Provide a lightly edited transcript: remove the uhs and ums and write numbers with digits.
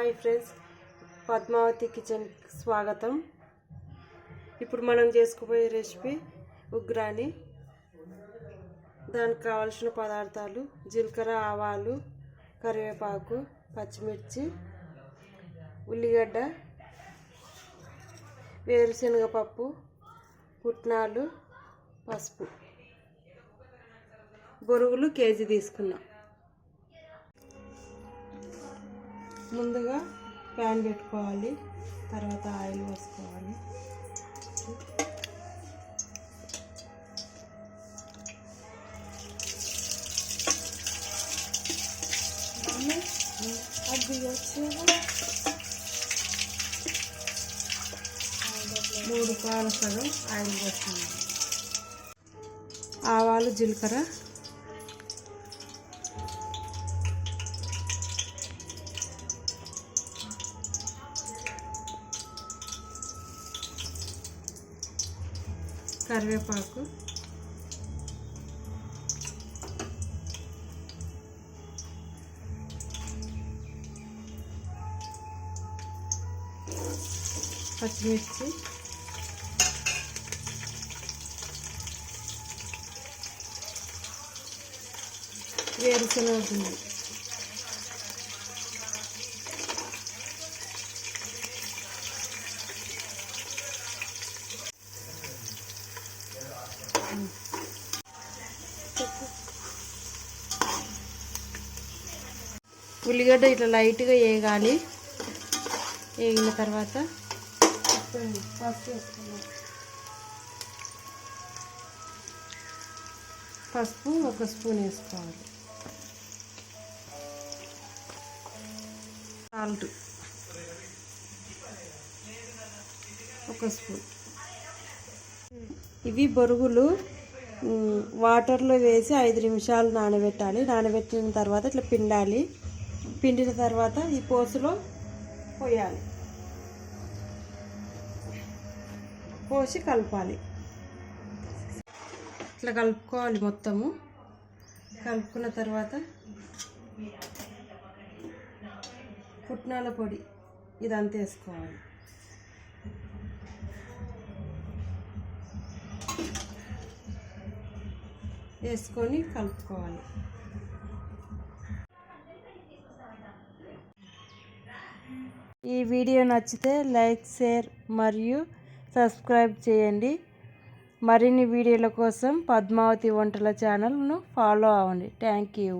Hi friends, Padmavati kitchen స్వాగతం. ఇప్పుడు మనం చేసుకోబోయే రెసిపీ ఉగ్రాని. దానికి కావాల్సిన పదార్థాలు: జీలకర్ర, ఆవాలు, కరివేపాకు, పచ్చిమిర్చి, ఉల్లిగడ్డ, వేరుశనగపప్పు, పుట్నాలు, పసుపు. బొరుగులు కేజీ తీసుకున్నాం. ముందుగా ప్యాన్ పెట్టుకోవాలి, తర్వాత ఆయిల్ వేసుకోవాలి. అది 3 పాల సగం ఆయిల్ వేస్తున్నాం. ఆవాలు, జీలకర్ర, కరివేపాకు, పచ్చిమిర్చి, వేరుశనగ గుండు, ఉల్లిగడ్డ ఇట్లా లైట్గా వేగాలి. వేగిన తర్వాత పసుపు వేసుకున్నాం. పసుపు 1 స్పూన్ వేసుకోవాలి. Salt 1 spoon. ఇవి బొరుగులు వాటర్లో వేసి 5 నిమిషాలు నానబెట్టాలి. నానబెట్టిన తర్వాత ఇట్లా పిండాలి. పిండిన తర్వాత ఈ పోసులో పోయాలి. పోసి కలపాలి. ఇట్లా కలుపుకోవాలి మొత్తము. కలుపుకున్న తర్వాత పుట్నాల పొడి ఇదంతా వేసుకోవాలి. వేసుకొని కలుపుకోవాలి. ఈ వీడియో నచ్చితే లైక్, షేర్ మరియు సబ్స్క్రైబ్ చేయండి. మరిన్ని వీడియోల కోసం పద్మావతి వంటల ఛానల్ను ఫాలో అవ్వండి. Thank you.